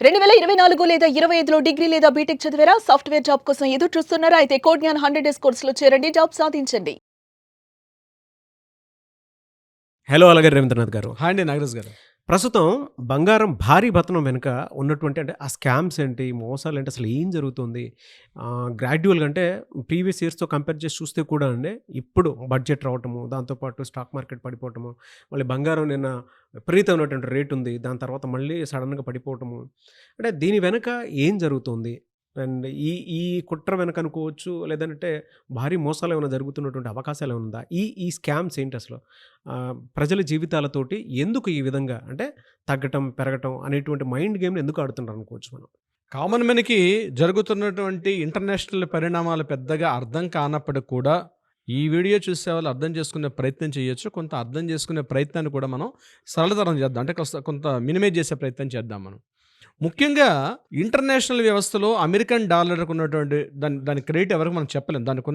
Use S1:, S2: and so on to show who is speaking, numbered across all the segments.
S1: 2024 లేదా 25లో డిగ్రీ లేదా బీటెక్ చదివారా? సాఫ్ట్‌వేర్ జాబ్ కోసం ఎదురు చూస్తున్నారా? అయితే కోడ్ జ్ఞాన్ 100 డేస్ కోర్సులో చేరండి. జాబ్ సాధించండి.
S2: హలో అలాగే రవీంద్రనాథ్ గారు.
S3: హాయ్ అండి నాగరాజ్ గారు.
S2: ప్రస్తుతం బంగారం భారీ పతనం వెనుక ఉన్నటువంటి అంటే ఆ స్కామ్స్ ఏంటి? మోసాలేంటి? అసలు ఏం జరుగుతుంది? గ్రాడ్యువల్‌గా అంటే ప్రీవియస్ ఇయర్స్‌తో కంపేర్ చేసి చూస్తే కూడా అండి ఇప్పుడు బడ్జెట్ రావటము, దాంతోపాటు స్టాక్ మార్కెట్ పడిపోవటము, మళ్ళీ బంగారం నిన్న విపరీతమైనటువంటి రేట్ ఉంది. దాని తర్వాత మళ్ళీ సడెన్‌గా పడిపోవటము. అంటే దీని వెనక ఏం జరుగుతుంది? అండ్ ఈ ఈ కుట్ర వెనక అనుకోవచ్చు, లేదంటే భారీ మోసాలేమైనా జరుగుతున్నటువంటి అవకాశాలేమైనా ఉందా? ఈ ఈ స్కామ్స్ ఏంటసలు? ప్రజల జీవితాలతోటి ఎందుకు ఈ విధంగా అంటే తగ్గటం, పెరగటం అనేటువంటి మైండ్ గేమ్‌ని ఎందుకు ఆడుతున్నారనుకోవచ్చు మనం?
S3: కామన్ మెన్‌కి జరుగుతున్నటువంటి ఇంటర్నేషనల్ పరిణామాలు పెద్దగా అర్థం కానప్పటికి కూడా, ఈ వీడియో చూసేవాళ్ళు అర్థం చేసుకునే ప్రయత్నం చేయొచ్చు. కొంత అర్థం చేసుకునే ప్రయత్నాన్ని కూడా మనం సరళతరం చేద్దాం. అంటే కొంత మినిమైజ్ చేసే ప్రయత్నం చేద్దాం మనం. ముఖ్యంగా ఇంటర్నేషనల్ వ్యవస్థలో అమెరికన్ డాలర్‌కు ఉన్నటువంటి దాని క్రెడిట్ ఎవరికి మనం చెప్పలేం. దానికి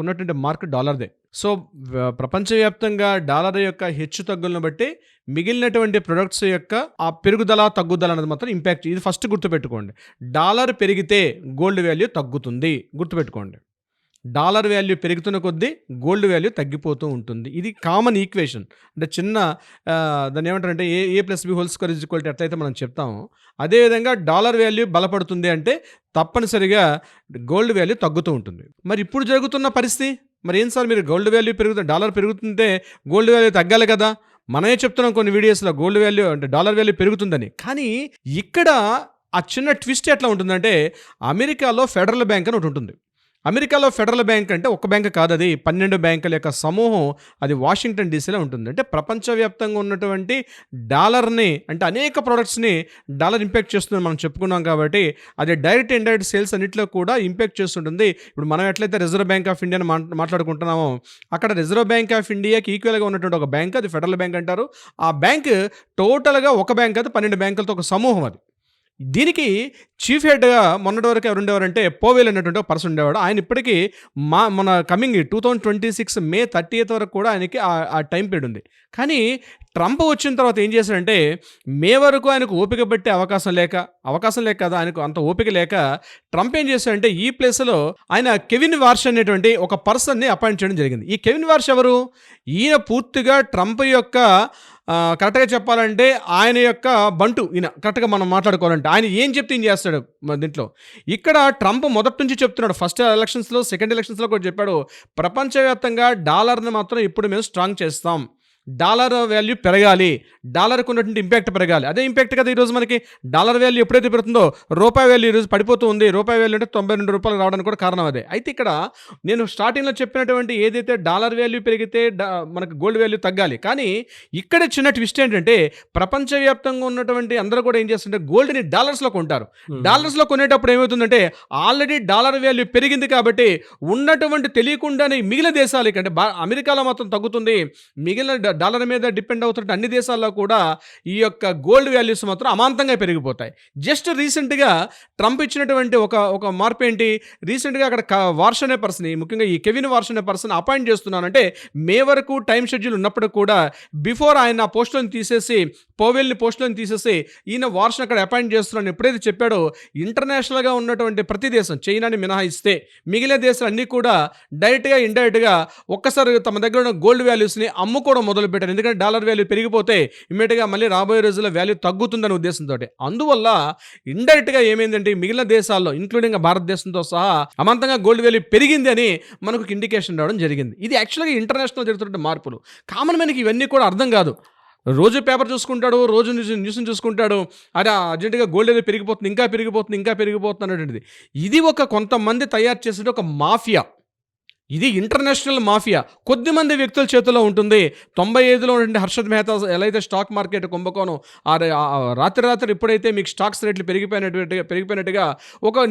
S3: ఉన్నటువంటి మార్క్ డాలర్‌దే. సో, ప్రపంచవ్యాప్తంగా డాలర్ యొక్క హెచ్చుతగ్గులను బట్టి మిగిలినటువంటి ప్రొడక్ట్స్ యొక్క ఆ పెరుగుదల, తగ్గుదల అనేది మాత్రం ఇంపాక్ట్. ఇది ఫస్ట్ గుర్తుపెట్టుకోండి. డాలర్ పెరిగితే గోల్డ్ వాల్యూ తగ్గుతుంది. గుర్తుపెట్టుకోండి. డాలర్ వాల్యూ పెరుగుతున్న కొద్దీ గోల్డ్ వాల్యూ తగ్గిపోతూ ఉంటుంది. ఇది కామన్ ఈక్వేషన్. అంటే చిన్న దాన్ని ఏమంటారంటే A+B² ఎట్లయితే మనం చెప్తామో, అదేవిధంగా డాలర్ వాల్యూ బలపడుతుంది అంటే తప్పనిసరిగా గోల్డ్ వాల్యూ తగ్గుతూ ఉంటుంది. మరి ఇప్పుడు జరుగుతున్న పరిస్థితి మరి ఏం సార్, మీరు గోల్డ్ వాల్యూ డాలర్ పెరుగుతుంటే గోల్డ్ వాల్యూ తగ్గాలి కదా? మనమే చెప్తున్నాం కొన్ని వీడియోస్లో గోల్డ్ వాల్యూ అంటే డాలర్ వాల్యూ పెరుగుతుందని. కానీ ఇక్కడ ఆ చిన్న ట్విస్ట్ ఎట్లా ఉంటుందంటే, అమెరికాలో ఫెడరల్ బ్యాంక్ అని ఒకటి ఉంటుంది. అమెరికాలో ఫెడరల్ బ్యాంక్ అంటే ఒక బ్యాంక్ కాదు, అది 12 బ్యాంకుల యొక్క సమూహం. అది వాషింగ్టన్ డీసీలో ఉంటుంది. అంటే ప్రపంచవ్యాప్తంగా ఉన్నటువంటి డాలర్ని అంటే అనేక ప్రొడక్ట్స్ని డాలర్ ఇంపాక్ట్ చేస్తుందని మనం చెప్పుకున్నాం కాబట్టి అది డైరెక్ట్ ఇండైరెక్ట్ సేల్స్ అన్నింటిలో కూడా ఇంపాక్ట్ చేస్తుంటుంది. ఇప్పుడు మనం ఎట్లయితే రిజర్వ్ బ్యాంక్ ఆఫ్ ఇండియాని మాట్లాడుకుంటున్నామో, అక్కడ రిజర్వ్ బ్యాంక్ ఆఫ్ ఇండియాకి ఈక్వల్గా ఉన్నటువంటి ఒక బ్యాంక్, అది ఫెడరల్ బ్యాంక్ అంటారు. ఆ బ్యాంక్ టోటల్గా ఒక బ్యాంక్ అది 12 బ్యాంకులతో ఒక సమూహం. అది దీనికి చీఫ్ హెడ్గా మొన్నటి వరకు ఎవరు ఉండేవారంటే పోవెల్ అనేటువంటి ఒక పర్సన్ ఉండేవాడు. ఆయన ఇప్పటికీ మన కమింగ్ 2026 మే 30th వరకు కూడా ఆయనకి ఆ టైం పీరియడ్ ఉంది. కానీ ట్రంప్ వచ్చిన తర్వాత ఏం చేశాడంటే, మే వరకు ఆయనకు ఓపిక పట్టే అవకాశం లేక కదా, ఆయనకు అంత ఓపిక లేక ట్రంప్ ఏం చేశాడంటే ఈ ప్లేస్లో ఆయన కెవిన్ వార్ష్ అనేటువంటి ఒక పర్సన్ని అపాయింట్ చేయడం జరిగింది. ఈ కెవిన్ వార్ష్ ఎవరు? ఈయన పూర్తిగా ట్రంప్ యొక్క కరెక్ట్గా చెప్పాలంటే ఆయన యొక్క బంటు. ఈయన కరెక్ట్గా మనం మాట్లాడుకోవాలంటే ఆయన ఏం చెప్తే ఏం చేస్తాడు దీంట్లో. ఇక్కడ ట్రంప్ మొదటి నుంచి చెప్తున్నాడు, ఫస్ట్ ఎలక్షన్స్లో, సెకండ్ ఎలక్షన్స్లో కూడా చెప్పాడు, ప్రపంచవ్యాప్తంగా డాలర్ని మాత్రం ఇప్పుడు మేము స్ట్రాంగ్ చేస్తాం, డాలర్ వాల్యూ పెరగాలి, డాలర్కు ఉన్నటువంటి ఇంపాక్ట్ పెరగాలి. అదే ఇంపాక్ట్ కదా ఈరోజు మనకి డాలర్ వాల్యూ ఎప్పుడైతే పెరుగుతుందో రూపాయి వాల్యూ ఈరోజు పడిపోతూ ఉంది. రూపాయి వాల్యూ అంటే 92 రూపాయలు రావడానికి కూడా కారణం అదే. అయితే ఇక్కడ నేను స్టార్టింగ్లో చెప్పినటువంటి ఏదైతే డాలర్ వాల్యూ పెరిగితే మనకు గోల్డ్ వాల్యూ తగ్గాలి. కానీ ఇక్కడ చిన్న ట్విస్ట్ ఏంటంటే, ప్రపంచవ్యాప్తంగా ఉన్నటువంటి అందరూ కూడా ఏం చేస్తుంటే గోల్డ్ని డాలర్స్లో కొంటారు. డాలర్స్లో కొనేటప్పుడు ఏమవుతుందంటే ఆల్రెడీ డాలర్ వాల్యూ పెరిగింది కాబట్టి ఉన్నటువంటి తెలియకుండానే మిగిలిన దేశాలకి అంటే అమెరికాలో మాత్రం తగ్గుతుంది, మిగిలిన డాలర్ మీద డిపెండ్ అవుతున్న అన్ని దేశాల్లో కూడా ఈ యొక్క గోల్డ్ వాల్యూస్ మాత్రం అమాంతంగా పెరిగిపోతాయి. జస్ట్ రీసెంట్గా ట్రంప్ ఇచ్చినటువంటి ఒక మార్పు ఏంటి, రీసెంట్గా అక్కడ వార్ష్ అనే పర్సన్, ముఖ్యంగా ఈ కెవిన్ వార్ష్ అనే పర్సన్ అపాయింట్ చేస్తున్నానంటే మే వరకు టైం షెడ్యూల్ ఉన్నప్పుడు కూడా బిఫోర్ ఆయన పోస్టులను తీసేసి పోవెల్ని పోస్టులను తీసేసి ఈయన వార్ష్ అక్కడ అపాయింట్ చేస్తున్నాను ఎప్పుడైతే చెప్పాడో, ఇంటర్నేషనల్గా ఉన్నటువంటి ప్రతి దేశం చైనాని మినహాయిస్తే మిగిలిన దేశాలు అన్నీ కూడా డైరెక్ట్గా ఇండైరెక్ట్గా ఒక్కసారి తమ దగ్గర ఉన్న గోల్డ్ వాల్యూస్ని అమ్ముకోవడం మొదలుపెట్టారు. ఎందుకంటే డాలర్ వాల్యూ పెరిగిపోతే ఇమ్మీడియట్గా మళ్ళీ రాబోయే రోజుల్లో వాల్యూ తగ్గుతుందనే ఉద్దేశంతో. అందువల్ల ఇండైరెక్ట్గా ఏమైందంటే మిగిలిన దేశాల్లో ఇంక్లూడింగ్ భారతదేశంతో సహా అమాంతంగా గోల్డ్ వాల్యూ పెరిగింది అని మనకు ఇండికేషన్ రావడం జరిగింది. ఇది యాక్చువల్గా ఇంటర్నేషనల్ జరుగుతున్న మార్పులు. కామన్ మ్యాన్కి ఇవన్నీ కూడా అర్థం కాదు. రోజు పేపర్ చూసుకుంటాడు, రోజు న్యూస్ని చూసుకుంటాడు, అదే అర్జెంటుగా గోల్డ్ ఏదో పెరిగిపోతుంది, ఇంకా పెరిగిపోతుంది అనేటువంటిది. ఇది ఒక కొంతమంది తయారు చేసే ఒక మాఫియా. ఇది ఇంటర్నేషనల్ మాఫియా కొద్దిమంది వ్యక్తుల చేతిలో ఉంటుంది. 95లో ఉండే హర్షద్ మెహతా ఎలా అయితే స్టాక్ మార్కెట్ కుంభకోణం రాత్రి ఎప్పుడైతే మీకు స్టాక్స్ రేట్లు పెరిగిపోయినట్టుగా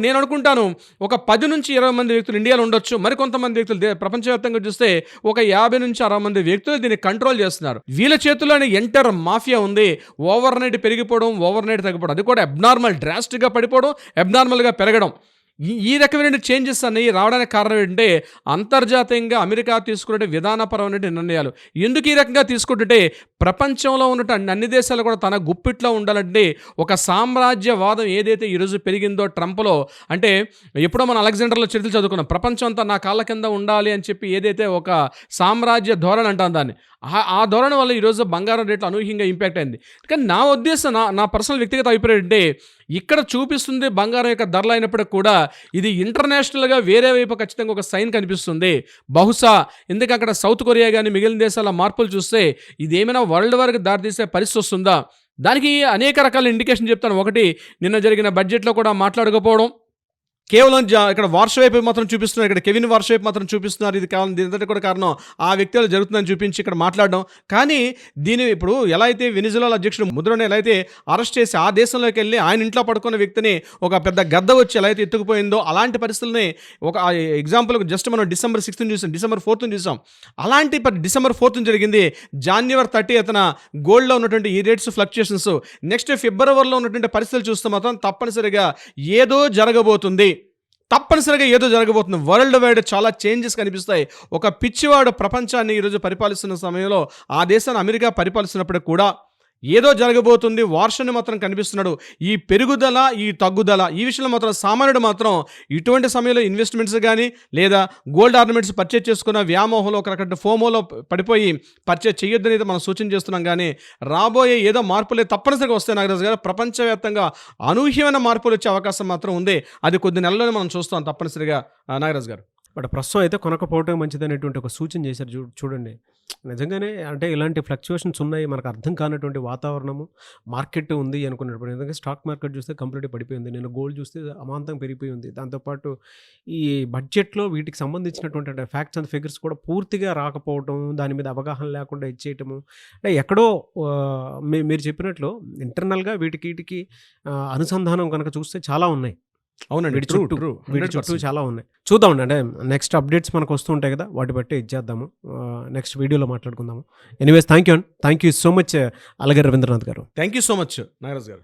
S3: నేను అనుకుంటాను ఒక 10 నుంచి 20 మంది వ్యక్తులు ఇండియాలో ఉండొచ్చు. మరి కొంతమంది వ్యక్తులు ప్రపంచవ్యాప్తంగా చూస్తే ఒక 50 నుంచి 60 మంది వ్యక్తులు దీన్ని కంట్రోల్ చేస్తున్నారు. వీళ్ళ చేతుల్లోనే ఎంటర్ మాఫియా ఉంది. ఓవర్ నైట్ పెరిగిపోవడం, ఓవర్ నైట్ తగ్గిపోవడం, అది కూడా అబ్నార్మల్ డ్రాస్టిక్గా పడిపోవడం, అబ్నార్మల్గా పెరగడం. ఈ రకమైన చేంజెస్ అనేవి రావడానికి కారణం ఏంటంటే అంతర్జాతీయంగా అమెరికా తీసుకునే విధానపరమైన నిర్ణయాలు. ఎందుకు ఈ రకంగా తీసుకుంటుంటే ప్రపంచంలో ఉన్నటువంటి అన్ని దేశాలు కూడా తన గుప్పిట్లో ఉండాలంటే ఒక సామ్రాజ్యవాదం ఏదైతే ఈరోజు పెరిగిందో ట్రంప్లో, అంటే ఎప్పుడో మనం అలెగ్జాండర్లో చరిత్రలు చదువుకున్నాం, ప్రపంచం అంతా నా కాళ్ళ కింద ఉండాలి అని చెప్పి ఏదైతే ఒక సామ్రాజ్య ధోరణి అంటాం దాన్ని, ఆ ధోరణి వల్ల ఈరోజు బంగారం రేట్లు అనూహ్యంగా ఇంపాక్ట్ అయింది. కానీ నా ఉద్దేశం, నా పర్సనల్ వ్యక్తిగత అభిప్రాయం అంటే ఇక్కడ చూపిస్తుంది బంగారం యొక్క ధరలు అయినప్పటికీ కూడా ఇది ఇంటర్నేషనల్గా వేరే వైపు ఖచ్చితంగా ఒక సైన్ కనిపిస్తుంది. బహుశా ఎందుకంటే అక్కడ సౌత్ కొరియా కానీ మిగిలిన దేశాల మార్పులు చూస్తే ఇది ఏమైనా వరల్డ్ వార్కి దారితీసే పరిస్థితి వస్తుందా, దానికి అనేక రకాల ఇండికేషన్ చెప్తాను. ఒకటి, నిన్న జరిగిన బడ్జెట్లో కూడా మాట్లాడకపోవడం, కేవలం ఇక్కడ వార్ష వైపు మాత్రం చూపిస్తున్నారు, ఇక్కడ కెవిన్ వార్ష వైపు మాత్రం చూపిస్తున్నారు. ఇది కేవలం దీని కూడా కారణం ఆ వ్యక్తులు జరుగుతుందని చూపించి ఇక్కడ మాట్లాడడం. కానీ దీని ఇప్పుడు ఎలా అయితే వెనిజులా అధ్యక్షుడు ముద్రను ఎలా అయితే అరెస్ట్ చేసి ఆ దేశంలోకి వెళ్ళి ఆయన ఇంట్లో పడుకున్న వ్యక్తిని ఒక పెద్ద గద్ద వచ్చి ఎలా అయితే ఎత్తుకుపోయిందో అలాంటి పరిస్థితుల్ని ఒక ఎగ్జాంపుల్ జస్ట్ మనం December 6th చూసాం, December 4th చూసాం. అలాంటి December 4th జరిగింది. January 30th గోల్డ్లో ఉన్నటువంటి ఈ రేట్స్ ఫ్లక్చుయేషన్స్, నెక్స్ట్ ఫిబ్రవరిలో ఉన్నటువంటి పరిస్థితులు చూస్తే మాత్రం తప్పనిసరిగా ఏదో జరగబోతుంది. వరల్డ్ వైడ్ చాలా చేంజెస్ కనిపిస్తాయి. ఒక పిచ్చివాడు ప్రపంచాన్ని ఈరోజు పరిపాలిస్తున్న సమయంలో ఆ దేశాన్ని అమెరికా పరిపాలిస్తున్నప్పటికి కూడా ఏదో జరగబోతుంది, వార్షని మాత్రం కనిపిస్తున్నాడు. ఈ పెరుగుదల, ఈ తగ్గుదల, ఈ విషయంలో మాత్రం సామాన్యుడు మాత్రం ఇటువంటి సమయంలో ఇన్వెస్ట్మెంట్స్ కానీ లేదా గోల్డ్ ఆర్నమెంట్స్ పర్చేజ్ చేసుకున్న వ్యామోహంలో ఒక రకమైన ఫోమోలో పడిపోయి పర్చేజ్ చేయొద్దని అయితే మనం సూచన చేస్తున్నాం. కానీ రాబోయే ఏదో మార్పులే తప్పనిసరిగా వస్తాయి నాగరాజు గారు. ప్రపంచవ్యాప్తంగా అనూహ్యమైన మార్పులు వచ్చే అవకాశం మాత్రం ఉంది. అది కొద్ది నెలల్లోనే మనం చూస్తాం తప్పనిసరిగా నాగరాజు గారు.
S2: బట్ ప్రస్తుతం అయితే కొనకపోవటం మంచిదనేటువంటి ఒక సూచన చేశారు. చూడండి, నిజంగానే అంటే ఇలాంటి ఫ్లక్చుయేషన్స్ ఉన్నాయి, మనకు అర్థం కానటువంటి వాతావరణము మార్కెట్ ఉంది అనుకున్నప్పుడు. ఎందుకంటే స్టాక్ మార్కెట్ చూస్తే కంప్లీట్గా పడిపోయింది, నేను గోల్డ్ చూస్తే అమాంతం పెరిగిపోయి ఉంది. దాంతోపాటు ఈ బడ్జెట్లో వీటికి సంబంధించినటువంటి ఫ్యాక్ట్స్ అండ్ ఫిగర్స్ కూడా పూర్తిగా రాకపోవటం, దాని మీద అవగాహన లేకుండా ఇచ్చేయటము, అంటే ఎక్కడో మీరు చెప్పినట్లు ఇంటర్నల్గా వీటికి అనుసంధానం కనుక చూస్తే చాలా ఉన్నాయి.
S3: అవునండి,
S2: వీటి చుట్టూ చాలా ఉన్నాయి. చూద్దామండి, అంటే నెక్స్ట్ అప్డేట్స్ మనకు వస్తూ ఉంటాయి కదా, వాటి బట్టి ఇచ్చేద్దాము. నెక్స్ట్ వీడియోలో మాట్లాడుకుందాము. Anyways, thank you so much Alagar Ravindranath garu.
S3: Thank you so much Nagaraju గారు.